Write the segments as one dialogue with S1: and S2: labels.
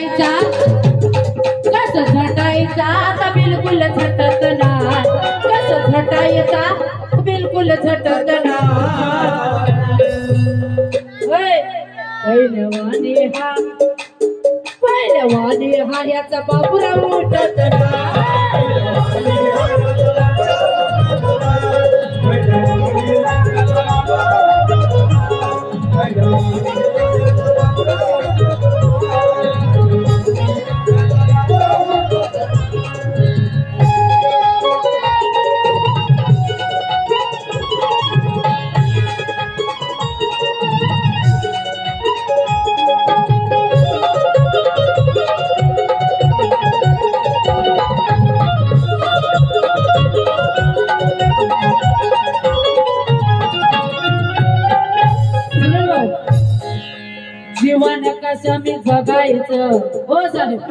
S1: झटायचा कस झटायचा आता बिलकुल झटत नाही कस झटायचा बिलकुल झटत नाही पहिलवाने हा याचा बाबूराव उठत जीवन कसं मी जगायचं हो साहेब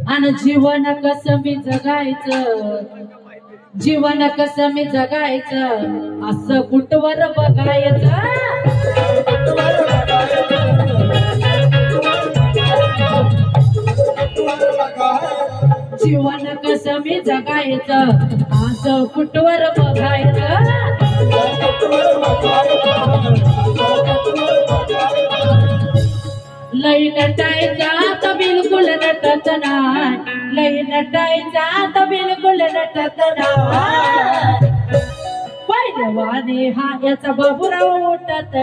S1: आणि जीवन कसं मी जगायचं जीवन कसं मी जगायचं असं कुठवर बघायचं जीवन कसं मी जगायचं असं कुठवर बघायचं लई नटायचा तर बिलकुल नटत नाही लई नटायचा तर बिलकुल नटत नाही पहिलवाने हा याचा बाबूराव उठत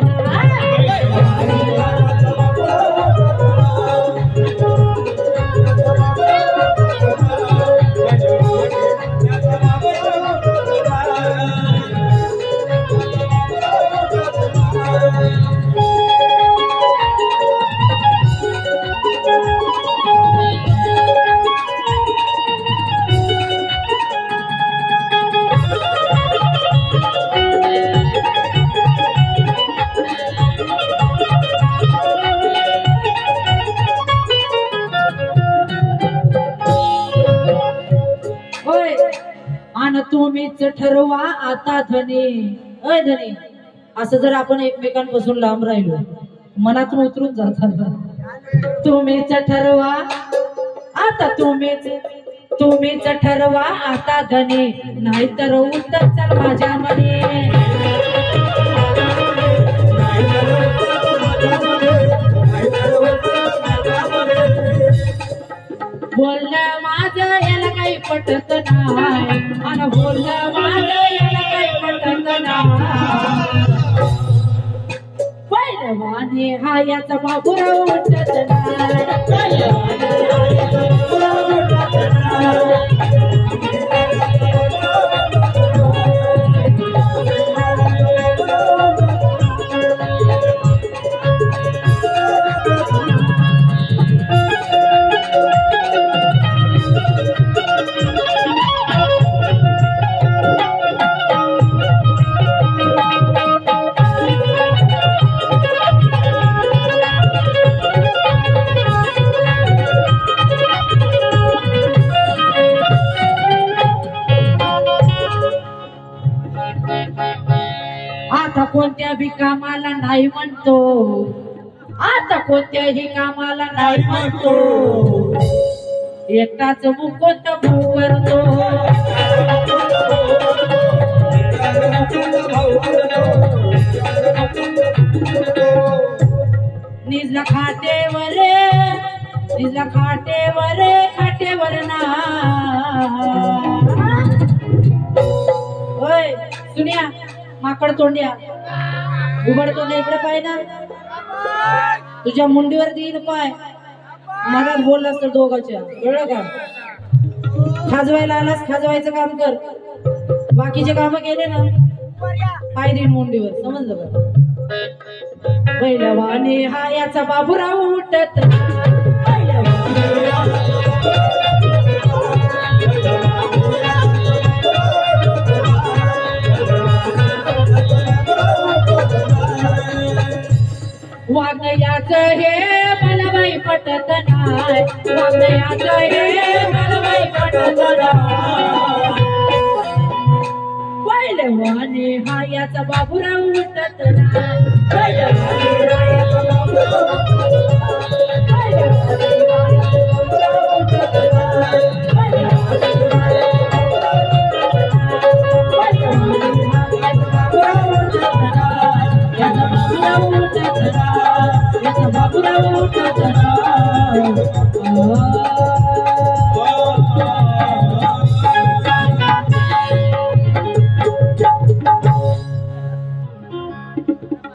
S1: आणि तुम्हीच ठरवा आता धनी अय धनी असं जर आपण एकमेकांपासून लांब राहिलो मनातून उतरून जातात तुम्हीच ठरवा आता तुम्हीच ठरवा आता धनी नाहीतर उत्तर चल माझ्या मने बोलणं माझं याला काही पटत नाही आणि बोलणं माझं याला काही पटत नाही पहिलवाने हा याचा बाबूराव उठत आता कोणत्याही कामाला नाही म्हणतो आता कोणत्याही कामाला नाही म्हणतो एकटाच मुकोत करतो निजला खाटेवर ना होय सुनिया माकड तोंड्या उघड तोंड्या इकडे पाय ना तुझ्या मुंडीवर देईन पाय मला बोललास तर दोघांच्या कळलं का खाजवायला आलास खाजवायचं काम कर बाकीचे काम केले ना पाय देईन मुंडीवर समजलं का पहिलवाने हा याचा बाबूराव उठत वागयाचं हे मला बाई पटत नाही वागयाचं हे मला बाई पटत नाही पहिलवाने हा याचा बाबूराव उठत नाही वा